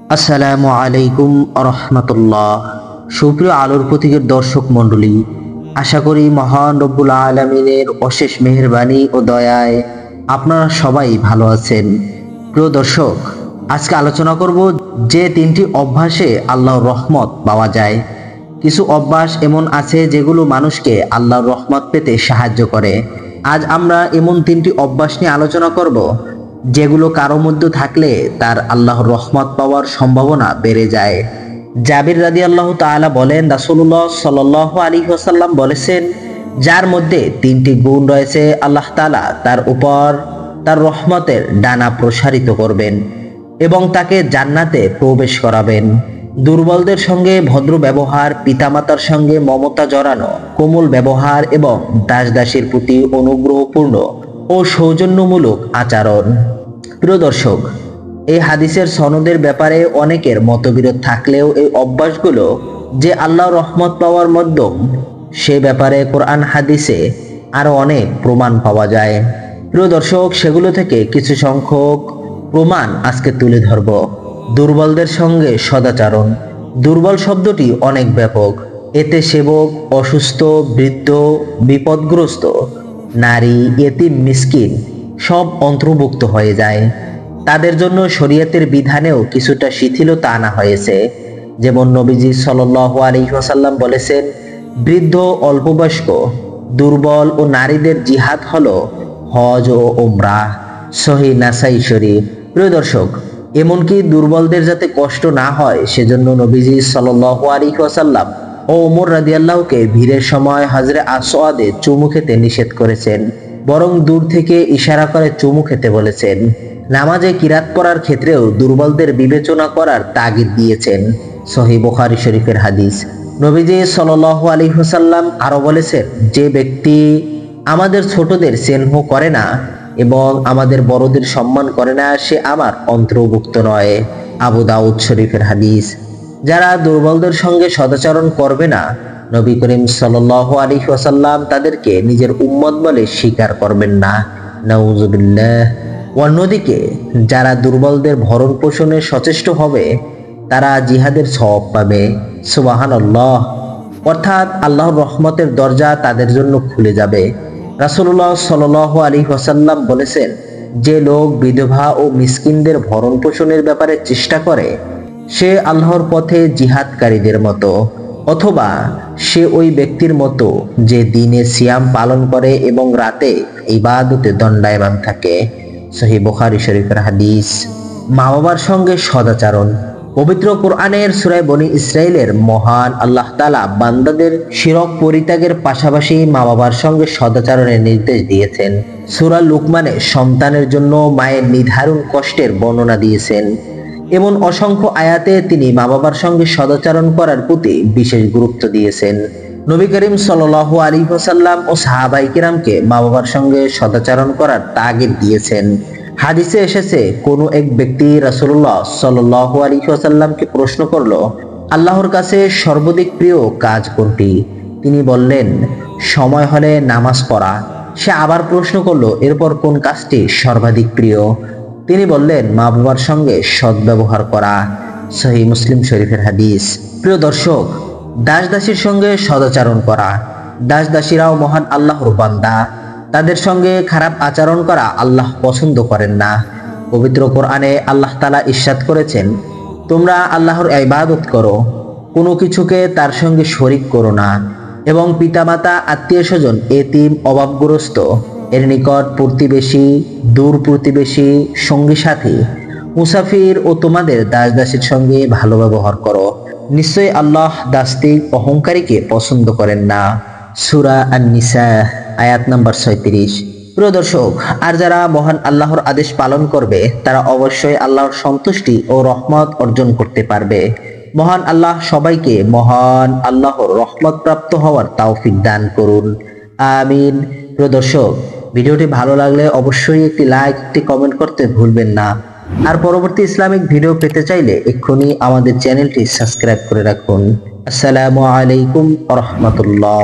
আসসালামু আলাইকুম রহমতুল্লাহ। সুপ্রিয় আলোর প্রতীকের দর্শক মণ্ডলী, আশা করি মহান রব্বুল আলামিনের অশেষ মেহেরবানি ও দয়ায় আপনারা সবাই ভালো আছেন। প্রিয় দর্শক, আজকে আলোচনা করব যে তিনটি অভ্যাসে আল্লাহর রহমত পাওয়া যায়। কিছু অভ্যাস এমন আছে যেগুলো মানুষকে আল্লাহর রহমত পেতে সাহায্য করে। আজ আমরা এমন তিনটি অভ্যাস নিয়ে আলোচনা করব যেগুলো কারো মধ্যে থাকলে তার আল্লাহর রহমত পাওয়ার সম্ভাবনা বেড়ে যায়। জাবির রাদিয়াল্লাহু তাআলা বলেন, রাসূলুল্লাহ সাল্লাল্লাহু আলাইহি ওয়াসাল্লাম বলেছেন, যার মধ্যে তিনটি গুণ রয়েছে আল্লাহ তাআলা তার উপর তার রহমতের ডানা প্রসারিত করবেন এবং তাকে জান্নাতে প্রবেশ করাবেন। দুর্বলদের সঙ্গে ভদ্র ব্যবহার, পিতামাতার সঙ্গে মমতা জড়ানো, কোমল ব্যবহার এবং দাস-দাসীর প্রতি অনুগ্রহপূর্ণ ও সৌজন্যমূলক আচরণ। প্রিয় দর্শক, এই হাদিসের সনদের ব্যাপারে অনেকের মতবিরোধ থাকলেও এই অভ্যাসগুলো যে আল্লাহর রহমত পাওয়ার মাধ্যম, সে ব্যাপারে কোরআন হাদিসে আরো অনেক প্রমাণ পাওয়া যায়। প্রিয় দর্শক, সেগুলো থেকে কিছু সংখ্যক প্রমাণ আজকে তুলে ধরব। দুর্বলদের সঙ্গে সদাচরণ। দুর্বল শব্দটি অনেক ব্যাপক। এতে সেবক, অসুস্থ, বৃদ্ধ, বিপদগ্রস্ত, নারী, ইতিম, মিসকিন সব অন্তর্ভুক্ত হয়ে যায়। তাদের জন্য শরীয়তের বিধানেও কিছুটা শিথিলতা আনা হয়েছে। যেমন নবীজি সাল্লাল্লাহু আলাইহি ওয়াসাল্লাম বলেছেন, বৃদ্ধ, অল্পবয়স্ক, দুর্বল ও নারীদের জিহাদ হলো হজ ও উমরাহ। সহিহ নাসাই শরীফ। প্রিয় দর্শক, এমনকি দুর্বলদের যাতে কষ্ট না হয় সেজন্য নবীজি সাল্লাল্লাহু আলাইহি ওয়াসাল্লাম ও ওমর রাদিয়াল্লাহুকে ভিড়ের সময় হজরে আসওয়াদে চুমু খেতে নিষেধ করেছেন, বরং দূর থেকে ইশারা করে চুমু খেতে বলেছেন। নামাজে কিরাত পড়ার ক্ষেত্রেও দুর্বলদের বিবেচনা করার তাগিদ দিয়েছেন। সহিহ বুখারী শরীফের হাদিস। নবীজি সাল্লাল্লাহু আলাইহি ওয়াসাল্লাম আরো বলেছেন, যে ব্যক্তি আমাদের ছোটদের স্নেহ করে না এবং আমাদের বড়দের সম্মান করে না, সে আমার অন্তর্ভুক্ত নয়। আবু দাউদ শরীফের হাদিস। যারা দুর্বলদের সঙ্গে সদাচরণ করবে না, নবী করিম সাল্লাল্লাহু আলাইহি ওয়াসাল্লাম তাদেরকে নিজের উম্মত বলে স্বীকার করবেন না। নাউযুবিল্লাহ। অন্যদিকে যারা দুর্বলদের ভরণ পোষণে সচেষ্ট হবে, তারা জিহাদের সওয়াব পাবে। সুবহানাল্লাহ। অর্থাৎ আল্লাহর রহমতের দরজা তাদের জন্য খুলে যাবে। রাসূলুল্লাহ সাল্লাল্লাহু আলাইহি ওয়াসাল্লাম বলেছেন, যে লোক বিধবা ও মিসকিনদের ভরণ পোষণের ব্যাপারে চেষ্টা করে, সে আল্লাহর পথে জিহাদকারীদের মতো, অথবা সে ওই ব্যক্তির মতো যে দিনে সিয়াম পালন করে এবং রাতে ইবাদতে দণ্ডায়মান থাকে। সহিহ বুখারী শরীফের হাদিস। মা বাবার সঙ্গে সদাচরণ। পবিত্র কোরআনের সূরা বনী ইসরাইলের মহান আল্লাহ তাআলা বান্দাদের শিরক পরিত্যাগের পাশাপাশি মা বাবার সঙ্গে সদাচরণের নির্দেশ দিয়েছেন। সূরা লুকমানে সন্তানের জন্য মায়ের নির্ধারণ কষ্টের বর্ণনা দিয়েছেন। এমন অসংখ্য আয়াতে তিনি মা বাবার সঙ্গে সদাচরণ করার প্রতি বিশেষ গুরুত্ব দিয়েছেন। নবী করিম সাল্লাল্লাহু আলাইহি ওয়াসাল্লাম ও সাহাবায়ে কিরামকে মা বাবার সঙ্গে সদাচরণ করার তাগিদ দিয়েছেন। হাদিসে এসেছে, কোনো এক ব্যক্তি রাসূলুল্লাহ সাল্লাল্লাহু আলাইহি ওয়াসাল্লামকে প্রশ্ন করলো, আল্লাহর কাছে সর্বাধিক প্রিয় কাজ কোনটি? তিনি বললেন, সময় হলে নামাজ পড়া। সে আবার প্রশ্ন করলো, এরপর কোন কাজটি সর্বাধিক প্রিয়? তিনি বললেন, মা বাবার সঙ্গে সদ্ব্যবহার করা। সহিহ মুসলিম শরীফের হাদিস। প্রিয় দর্শক, দাস দাসীর সঙ্গে সদাচরণ করা। দাস দাসীরাও মহান আল্লাহর বান্দা। তাদের সঙ্গে খারাপ আচরণ করা আল্লাহ পছন্দ করেন না। পবিত্র কোরআনে আল্লাহ তাআলা ইরশাদ করেছেন, তোমরা আল্লাহর ইবাদত করো, কোনো কিছুকে তার সঙ্গে শরীক করো না, এবং পিতামাতা, আত্মীয় স্বজন, এতিম, অভাবগ্রস্ত, এর নিকট প্রতিবেশী, দূর প্রতিবেশী, সঙ্গী সাথী, মুসাফির ও তোমাদের দাস দাসীর সঙ্গে ভালো ব্যবহার করো। নিশ্চয়ই আল্লাহ দাস্তিক অহংকারীকে পছন্দ করেন না। সূরা আন-নিসা আয়াত নাম্বার 36। প্রিয় দর্শক, আর যারা মহান আল্লাহর আদেশ পালন করবে, তারা অবশ্যই আল্লাহর সন্তুষ্টি ও রহমত অর্জন করতে পারবে। মহান আল্লাহ সবাইকে মহান আল্লাহর রহমত প্রাপ্ত হওয়ার তৌফিক দান করুন। আমিন। প্রিয় দর্শক, ভিডিওটি ভালো লাগলে অবশ্যই একটি লাইক, একটি কমেন্ট করতে ভুলবেন না। আর পরবর্তী ইসলামিক ভিডিও পেতে চাইলে এক্ষুনি আমাদের চ্যানেলটি সাবস্ক্রাইব করে রাখুন। আসসালামু আলাইকুম ওয়া রাহমাতুল্লাহ।